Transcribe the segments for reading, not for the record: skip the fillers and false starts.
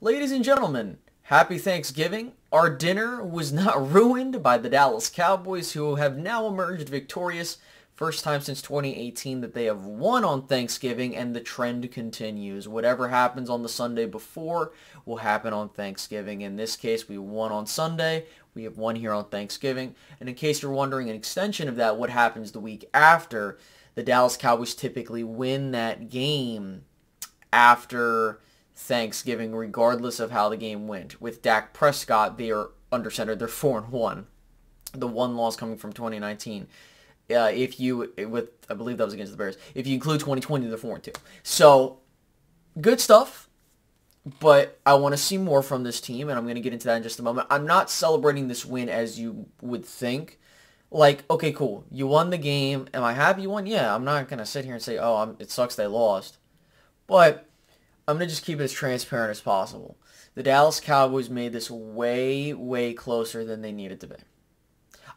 Ladies and gentlemen, happy Thanksgiving. Our dinner was not ruined by the Dallas Cowboys, who have now emerged victorious. First time since 2018 that they have won on Thanksgiving, and the trend continues. Whatever happens on the Sunday before will happen on Thanksgiving. In this case, we won on Sunday. We have won here on Thanksgiving. And in case you're wondering, an extension of that, what happens the week after, the Dallas Cowboys typically win that game after Thanksgiving, regardless of how the game went. With Dak Prescott, they are under center. They're 4-1. The one loss coming from 2019. I believe that was against the Bears. If you include 2020, they're 4-2. So, good stuff. But I want to see more from this team, and I'm going to get into that in just a moment. I'm not celebrating this win as you would think. Like, okay, cool. You won the game. Am I happy you won? Yeah, I'm not going to sit here and say, oh, it sucks they lost. But I'm going to just keep it as transparent as possible. The Dallas Cowboys made this way, way closer than they needed to be.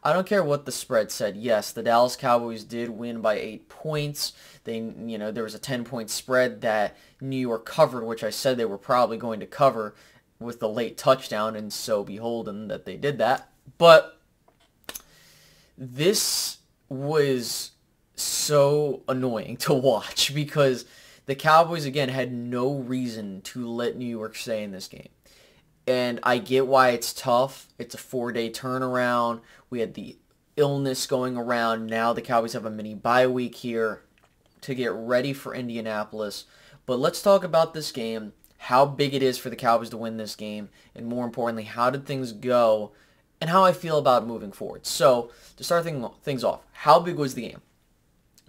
I don't care what the spread said. Yes, the Dallas Cowboys did win by 8 points. There was a 10-point spread that New York covered, which I said they were probably going to cover with the late touchdown, and so beholden that they did that. But this was so annoying to watch because the Cowboys, again, had no reason to let New York stay in this game. And I get why it's tough. It's a 4-day turnaround. We had the illness going around. Now the Cowboys have a mini bye week here to get ready for Indianapolis. But let's talk about this game, how big it is for the Cowboys to win this game, and more importantly, how did things go, and how I feel about moving forward. So, to start things off, how big was the game?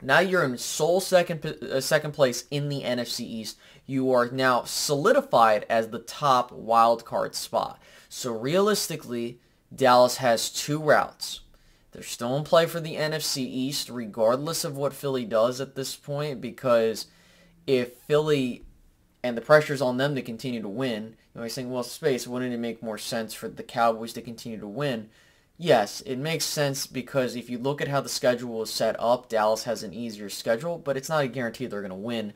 Now you're in sole second place in the NFC East. You are now solidified as the top wild card spot. So realistically, Dallas has 2 routes. They're still in play for the NFC East, regardless of what Philly does at this point, because if Philly and the pressure's on them to continue to win, you might think, well, Space, wouldn't it make more sense for the Cowboys to continue to win? Yes, it makes sense because if you look at how the schedule is set up, Dallas has an easier schedule, but it's not a guarantee they're going to win.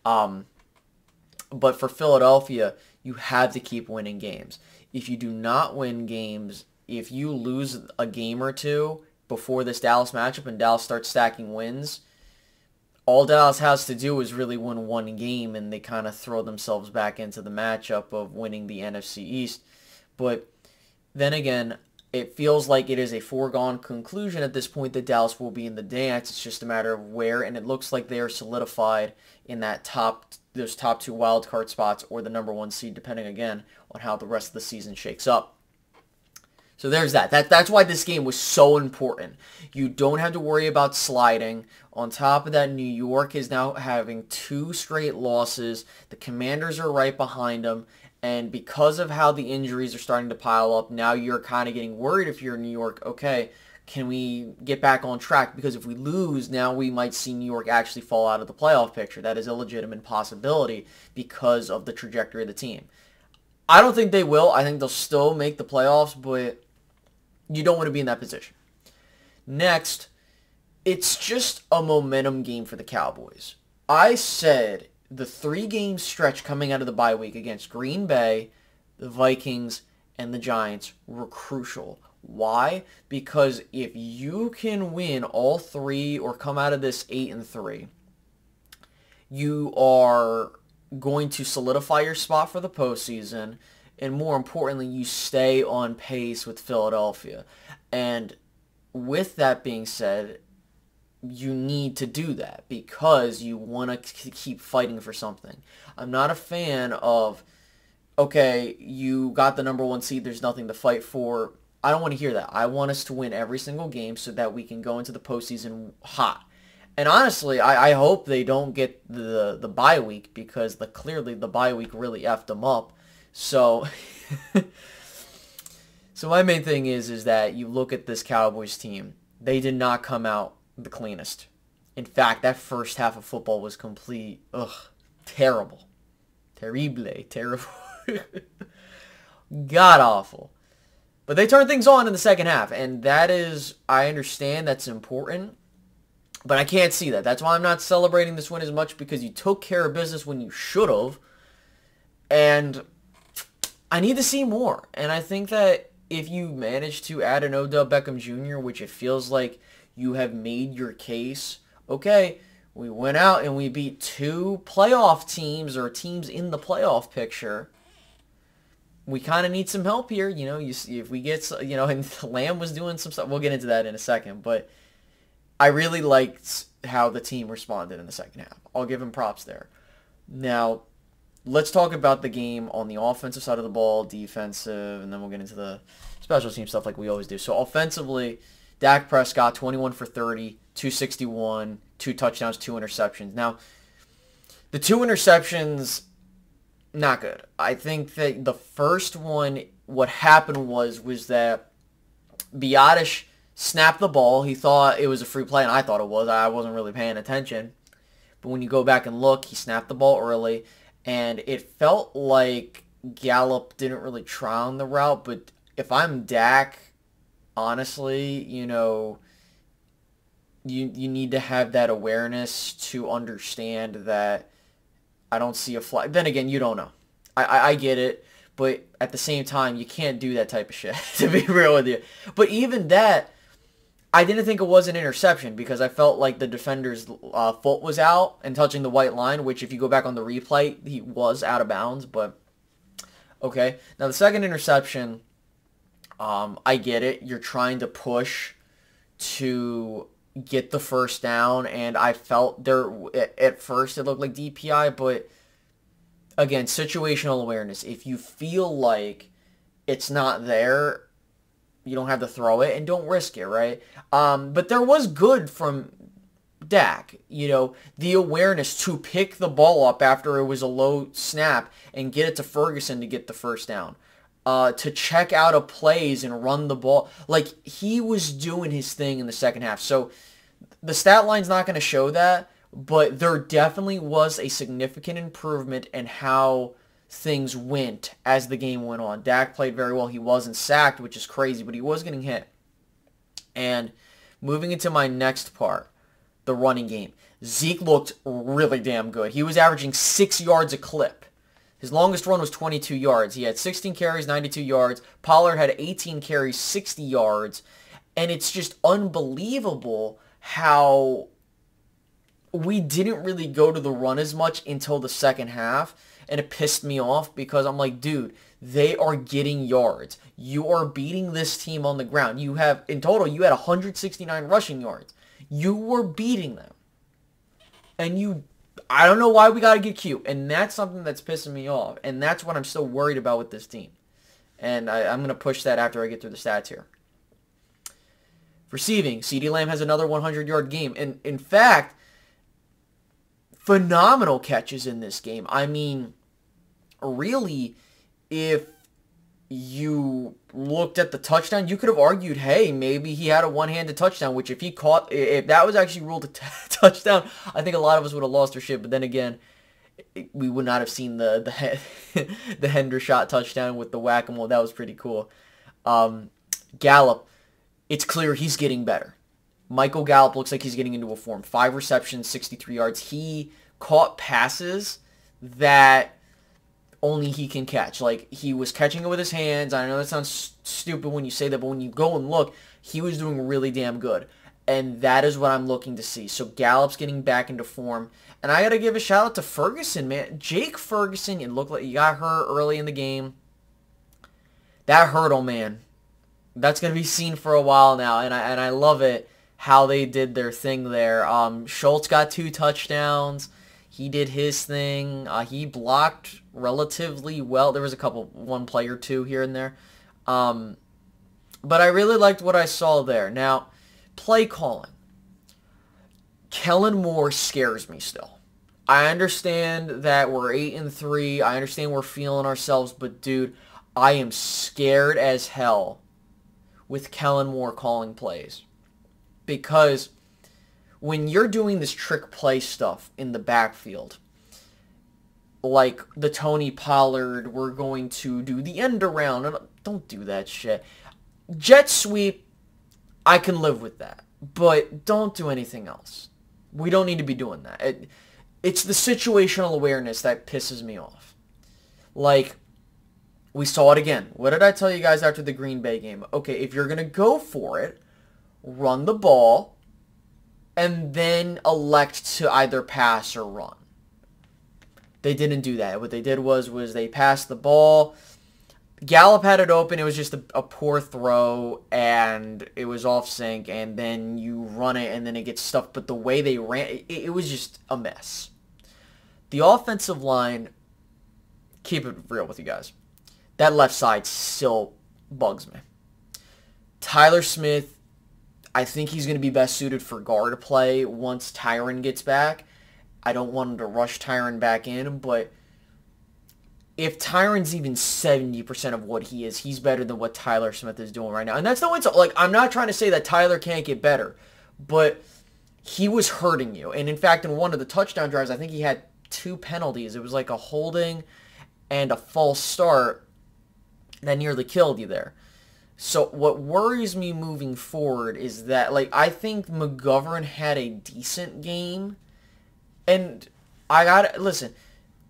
But for Philadelphia, you have to keep winning games. If you do not win games, if you lose a game or two before this Dallas matchup and Dallas starts stacking wins, all Dallas has to do is really win one game, and they kind of throw themselves back into the matchup of winning the NFC East. But then again, it feels like it is a foregone conclusion at this point that Dallas will be in the dance. It's just a matter of where, and it looks like they are solidified in those top 2 wild card spots or the number 1 seed, depending again on how the rest of the season shakes up. So there's that. That's why this game was so important. You don't have to worry about sliding. On top of that, New York is now having 2 straight losses. The Commanders are right behind them. And because of how the injuries are starting to pile up, now you're kind of getting worried if you're in New York. Okay, can we get back on track? Because if we lose, now we might see New York actually fall out of the playoff picture. That is a legitimate possibility because of the trajectory of the team. I don't think they will. I think they'll still make the playoffs, but you don't want to be in that position. Next, it's just a momentum game for the Cowboys. I said the 3-game stretch coming out of the bye week against Green Bay, the Vikings, and the Giants were crucial. Why? Because if you can win all 3 or come out of this 8-3, you are going to solidify your spot for the postseason, and more importantly, you stay on pace with Philadelphia. And with that being said, you need to do that because you want to keep fighting for something. I'm not a fan of, okay, you got the number 1 seed, there's nothing to fight for. I don't want to hear that. I want us to win every single game so that we can go into the postseason hot. And honestly, I hope they don't get the bye week because clearly the bye week really effed them up. So, so my main thing is that you look at this Cowboys team. They did not come out the cleanest. In fact, that first half of football was terrible. Terrible. God-awful. But they turned things on in the second half, and that is, I understand that's important, but I can't see that. That's why I'm not celebrating this win as much, because you took care of business when you should have, and I need to see more. And I think that if you manage to add an Odell Beckham Jr., which it feels like you have made your case, okay, we went out and we beat two playoff teams or teams in the playoff picture. We kind of need some help here. You know, you see if we get, and Lamb was doing some stuff. We'll get into that in a second. But I really liked how the team responded in the second half. I'll give him props there. Now, let's talk about the game on the offensive side of the ball, defensive, and then we'll get into the special team stuff like we always do. So offensively, Dak Prescott, 21 for 30, 261, 2 touchdowns, 2 interceptions. Now, the 2 interceptions, not good. I think that the first one, what happened was that Biotish snapped the ball. He thought it was a free play, and I thought it was. I wasn't really paying attention. But when you go back and look, he snapped the ball early, and it felt like Gallup didn't really try on the route. But if I'm Dak, honestly, you need to have that awareness to understand that I don't see a flag. Then again, you don't know. I get it, but at the same time, you can't do that type of shit, to be real with you. But even that, I didn't think it was an interception because I felt like the defender's foot was out and touching the white line, which if you go back on the replay, he was out of bounds. But, okay. Now, the second interception, I get it. You're trying to push to get the first down, and I felt there at first it looked like DPI, but again, situational awareness. If you feel like it's not there, you don't have to throw it and don't risk it, right? But there was good from Dak, the awareness to pick the ball up after it was a low snap and get it to Ferguson to get the first down. To check out of plays and run the ball. Like, he was doing his thing in the second half. So, the stat line's not going to show that, but there definitely was a significant improvement in how things went as the game went on. Dak played very well. He wasn't sacked, which is crazy, but he was getting hit. And moving into my next part, the running game. Zeke looked really damn good. He was averaging 6 yards a clip. His longest run was 22 yards. He had 16 carries, 92 yards. Pollard had 18 carries, 60 yards. And it's just unbelievable how we didn't really go to the run as much until the second half. And it pissed me off because I'm like, dude, they are getting yards. You are beating this team on the ground. In total, you had 169 rushing yards. You were beating them. And I don't know why we got to get cute. And that's something that's pissing me off. And that's what I'm still worried about with this team. And I'm going to push that after I get through the stats here. Receiving, CeeDee Lamb has another 100-yard game. And in fact, phenomenal catches in this game. I mean, really, if you looked at the touchdown, you could have argued, hey, maybe he had a one-handed touchdown, which if that was actually ruled a touchdown, I think a lot of us would have lost our shit. But then again, we would not have seen the Hendershot touchdown with the whack-a-mole. That was pretty cool. Gallup, it's clear he's getting better. Michael Gallup looks like he's getting into a form. 5 receptions, 63 yards. He caught passes that only he can catch. Like, he was catching it with his hands. I know that sounds stupid when you say that, but when you go and look, he was doing really damn good. And that is what I'm looking to see. So Gallup's getting back into form. And I got to give a shout out to Ferguson, man. Jake Ferguson, it looked like he got hurt early in the game. That hurdle, man. That's going to be seen for a while now. And I love it how they did their thing there. Schultz got 2 touchdowns. He did his thing. He blocked relatively well. There was one play or two here and there. But I really liked what I saw there. Now, play calling. Kellen Moore scares me still. I understand that we're 8-3. I understand we're feeling ourselves. But, dude, I am scared as hell with Kellen Moore calling plays. Because when you're doing this trick play stuff in the backfield, like the Tony Pollard, we're going to do the end around. Don't do that shit. Jet sweep, I can live with that. But don't do anything else. We don't need to be doing that. It's the situational awareness that pisses me off. Like, We saw it again. What did I tell you guys after the Green Bay game? Okay, if you're going to go for it, run the ball, and then elect to either pass or run. They didn't do that. What they did was they passed the ball. Gallup had it open. It was just a poor throw, and it was off sync, and then you run it, and then it gets stuffed. But the way they ran, it was just a mess. The offensive line, keep it real with you guys. That left side still bugs me. Tyler Smith, I think he's going to be best suited for guard play once Tyron gets back. I don't want him to rush Tyron back in, but if Tyron's even 70% of what he is, he's better than what Tyler Smith is doing right now. And that's no insult. Like, I'm not trying to say that Tyler can't get better, but he was hurting you. And in fact, in one of the touchdown drives, I think he had 2 penalties. It was like a holding and a false start that nearly killed you there. So what worries me moving forward is that, like, I think McGovern had a decent game. And I gotta, listen,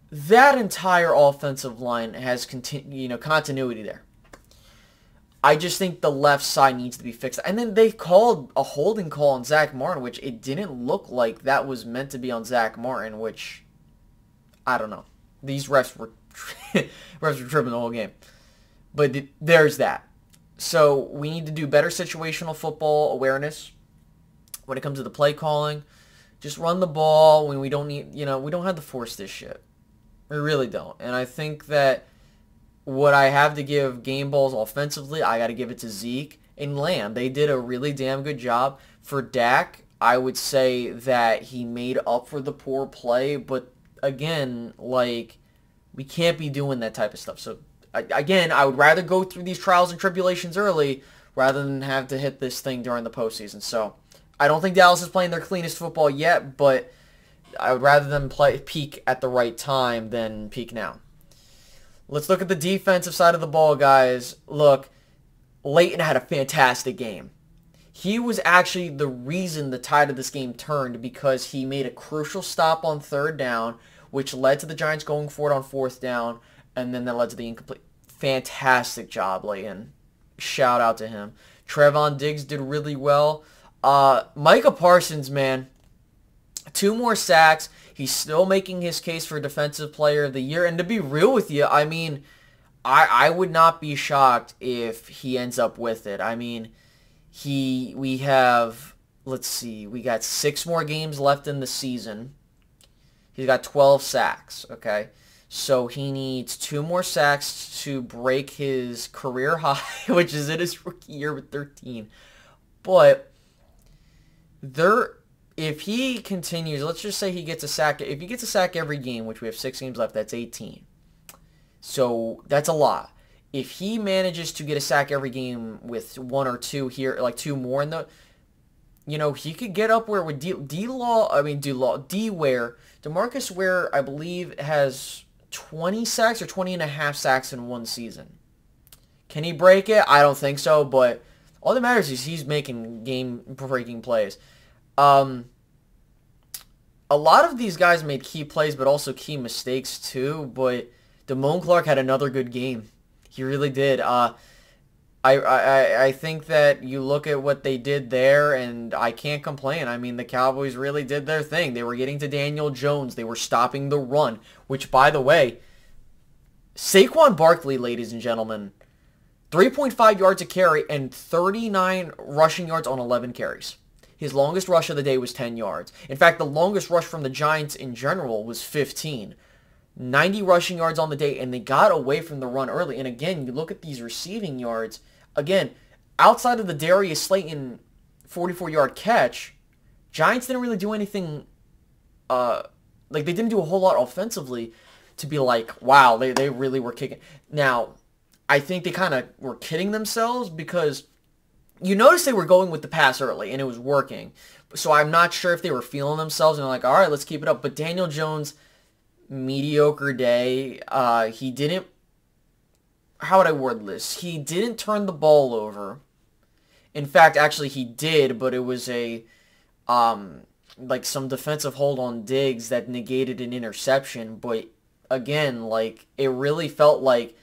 that entire offensive line has continuity there. I just think the left side needs to be fixed. And then they called a holding call on Zach Martin, which it didn't look like that was meant to be on Zach Martin, which, I don't know. These refs were tripping the whole game. But there's that. So we need to do better situational football awareness when it comes to the play calling. Just run the ball when we don't need, we don't have to force this shit. We really don't. And I think that what I have to give game balls offensively, I got to give it to Zeke and Lamb. They did a really damn good job. For Dak, I would say that he made up for the poor play. But again, like, we can't be doing that type of stuff. So again, I would rather go through these trials and tribulations early rather than have to hit this thing during the postseason. So I don't think Dallas is playing their cleanest football yet, but I would rather them peak at the right time than peak now. Let's look at the defensive side of the ball, guys. Look, Leighton had a fantastic game. He was actually the reason the tide of this game turned because he made a crucial stop on 3rd down, which led to the Giants going for it on 4th down, and then that led to the incomplete. Fantastic job, Leighton. Shout out to him. Trevon Diggs did really well. Micah Parsons, man, 2 more sacks. He's still making his case for Defensive Player of the Year. And to be real with you, I mean, I would not be shocked if he ends up with it. I mean, we have, let's see, we got 6 more games left in the season. He's got 12 sacks, okay? So he needs 2 more sacks to break his career high, which is in his rookie year with 13. But if he continues, let's just say he gets a sack. If he gets a sack every game, which we have 6 games left, that's 18. So that's a lot. If he manages to get a sack every game with 1 or 2 here, like 2 more in the, he could get up where with DeMarcus Ware, I believe, has 20 sacks or 20 and a half sacks in one season. Can he break it? I don't think so, but all that matters is he's making game-breaking plays. A lot of these guys made key plays, but also key mistakes too, but Damone Clark had another good game. He really did. I think that you look at what they did there, and I can't complain. I mean, the Cowboys really did their thing. They were getting to Daniel Jones. They were stopping the run, which, by the way, Saquon Barkley, ladies and gentlemen, 3.5 yards a carry and 39 rushing yards on 11 carries. His longest rush of the day was 10 yards. In fact, the longest rush from the Giants in general was 15. 90 rushing yards on the day, and they got away from the run early. And again, you look at these receiving yards. Again, outside of the Darius Slayton 44-yard catch, Giants didn't really do anything, they didn't do a whole lot offensively to be like, wow, they really were kicking. Now, I think they kind of were kidding themselves because you notice they were going with the pass early, and it was working. So I'm not sure if they were feeling themselves and they're like, all right, let's keep it up. But Daniel Jones, mediocre day. He didn't, how would I word this? He didn't turn the ball over. In fact, actually he did, but it was some defensive hold on Diggs that negated an interception. But again, it really felt like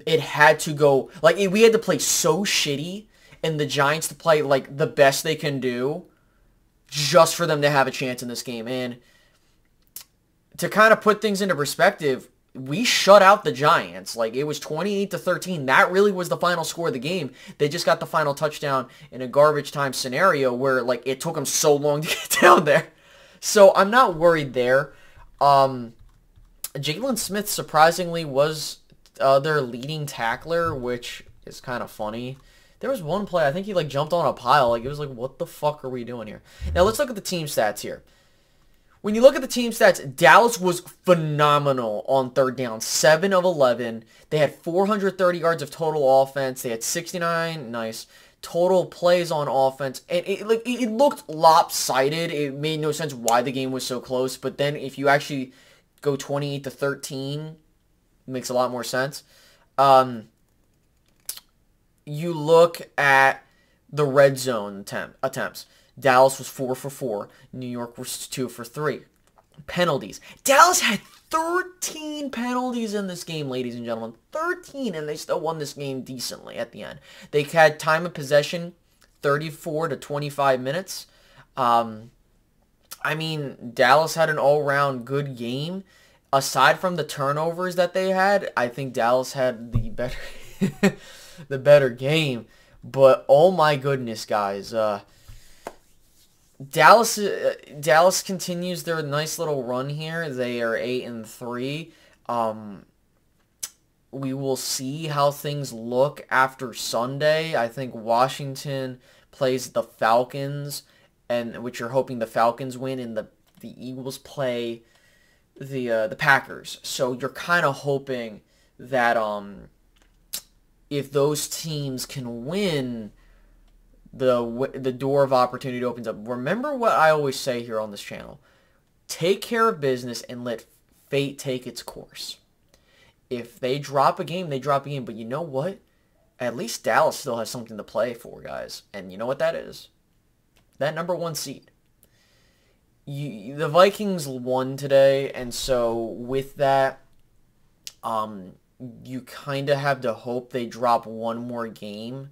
it had to go, like, we had to play so shitty and the Giants to play, like, the best they can do just for them to have a chance in this game. And to kind of put things into perspective, we shut out the Giants. Like, it was 28-13. That really was the final score of the game. They just got the final touchdown in a garbage time scenario where, like, it took them so long to get down there. So I'm not worried there. Jalen Smith surprisingly was their leading tackler, which is kind of funny. There was one play, I think he like jumped on a pile. Like, it was like, what the fuck are we doing here? Now let's look at the team stats here. When you look at the team stats, Dallas was phenomenal on third down. 7 of 11. They had 430 yards of total offense. They had 69, nice, total plays on offense. And it looked lopsided. It made no sense why the game was so close. But then if you actually go 28-13, it makes a lot more sense. You look at the red zone attempts. Dallas was 4 for 4. New York was 2 for 3. Penalties. Dallas had 13 penalties in this game, ladies and gentlemen. 13, and they still won this game decently at the end. They had time of possession, 34 to 25 minutes. I mean, Dallas had an all-round good game. Aside from the turnovers that they had, I think Dallas had the better, the better game. But, oh my goodness, guys. Dallas continues their nice little run here. They are 8-3. We will see how things look after Sunday. I think Washington plays the Falcons, and which you're hoping the Falcons win, and the Eagles play the Packers. So you're kind of hoping that if those teams can win, the door of opportunity opens up. Remember what I always say here on this channel. Take care of business and let fate take its course. If they drop a game, they drop a game. But you know what? At least Dallas still has something to play for, guys. And you know what that is? That number 1 seed. The Vikings won today, and so with that, you kind of have to hope they drop one more game.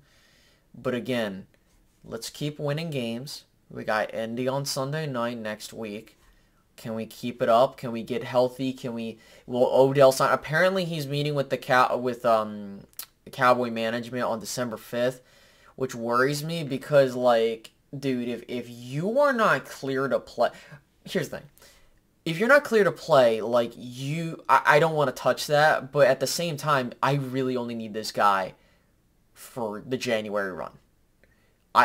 But again, let's keep winning games. We got Indy on Sunday night next week. Can we keep it up? Can we get healthy? Will Odell sign? Apparently he's meeting with the Cowboy management on December 5th, which worries me because, like, dude, if you are not clear to play, here's the thing. If you're not clear to play, like, I don't want to touch that, but at the same time, I really only need this guy for the January run.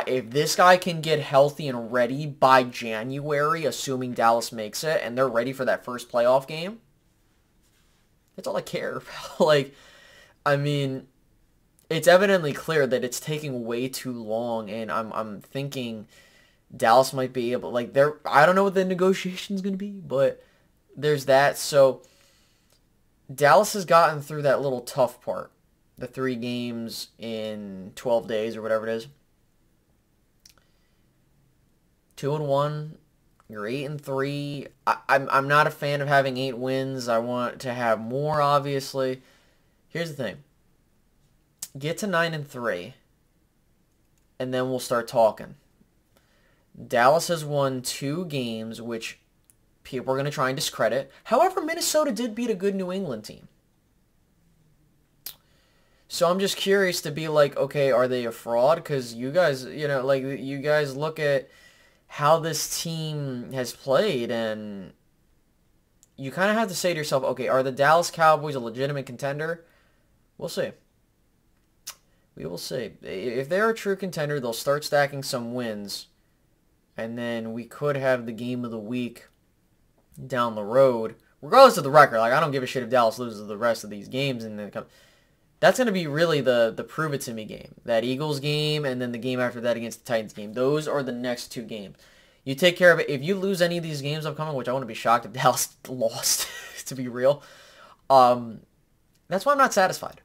If this guy can get healthy and ready by January, assuming Dallas makes it, and they're ready for that first playoff game, that's all I care about. Like, I mean, it's evidently clear that it's taking way too long, and I'm thinking Dallas might be able, like, I don't know what the negotiation's going to be, but there's that. So Dallas has gotten through that little tough part, the 3 games in 12 days or whatever it is. 2-1, you're 8-3. I'm not a fan of having 8 wins. I want to have more, obviously. Here's the thing. Get to 9-3, and then we'll start talking. Dallas has won 2 games, which people are going to try and discredit. However, Minnesota did beat a good New England team. So I'm just curious to be like, okay, are they a fraud? Because you guys, like, you guys look at how this team has played, and you kind of have to say to yourself, okay, are the Dallas Cowboys a legitimate contender? We'll see. We will see. If they're a true contender, they'll start stacking some wins, and then we could have the game of the week down the road, regardless of the record. Like, I don't give a shit if Dallas loses the rest of these games, and then that's going to be really the prove it to me game. That Eagles game, and then the game after that against the Titans game. Those are the next 2 games. You take care of it. If you lose any of these games upcoming, which I wouldn't be shocked if Dallas lost, to be real, that's why I'm not satisfied.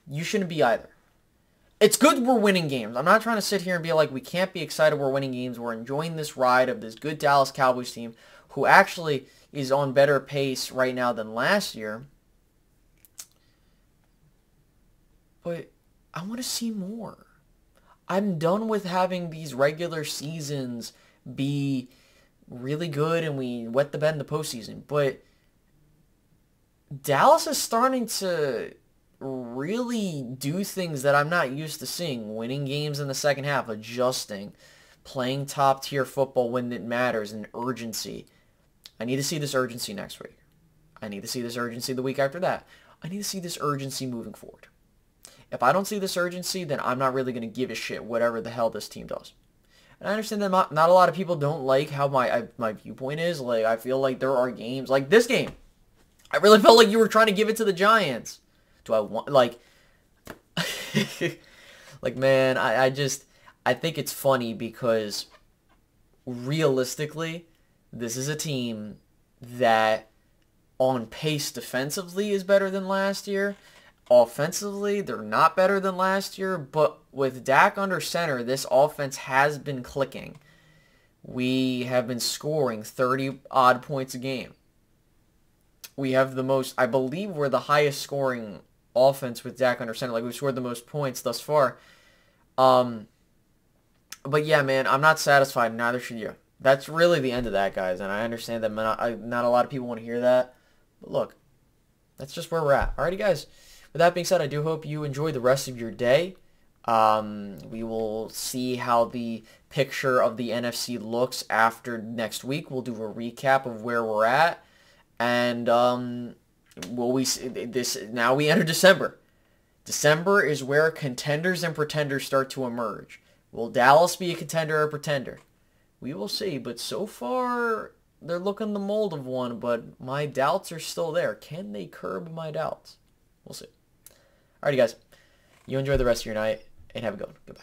You shouldn't be either. It's good we're winning games. I'm not trying to sit here and be like, we can't be excited we're winning games. We're enjoying this ride of this good Dallas Cowboys team who actually is on better pace right now than last year. but I want to see more. I'm done with having these regular seasons be really good and we wet the bed in the postseason. But Dallas is starting to really do things that I'm not used to seeing. Winning games in the second half, adjusting, playing top tier football when it matters, and urgency. I need to see this urgency next week. I need to see this urgency the week after that. I need to see this urgency moving forward. If I don't see this urgency, then I'm not really going to give a shit whatever the hell this team does. And I understand that not a lot of people don't like how my viewpoint is. Like, I feel like there are games, like this game. I really felt like you were trying to give it to the Giants. Do I want, like, like, man, I think it's funny because realistically, this is a team that on pace defensively is better than last year. Offensively, they're not better than last year, but with Dak under center, this offense has been clicking. We have been scoring 30-odd points a game. We have the most, I believe we're the highest scoring offense with Dak under center. Like, we've scored the most points thus far. But yeah, man, I'm not satisfied. Neither should you. That's really the end of that, guys. And I understand that not a lot of people want to hear that. But look, that's just where we're at. Alrighty, guys. With that being said, I do hope you enjoy the rest of your day. We will see how the picture of the NFC looks after next week. We'll do a recap of where we're at. And will we see this? Now we enter December. December is where contenders and pretenders start to emerge. Will Dallas be a contender or pretender? We will see. But so far, they're looking the mold of one. But my doubts are still there. Can they curb my doubts? We'll see. Alrighty, guys. You enjoy the rest of your night, and have a good one. Goodbye.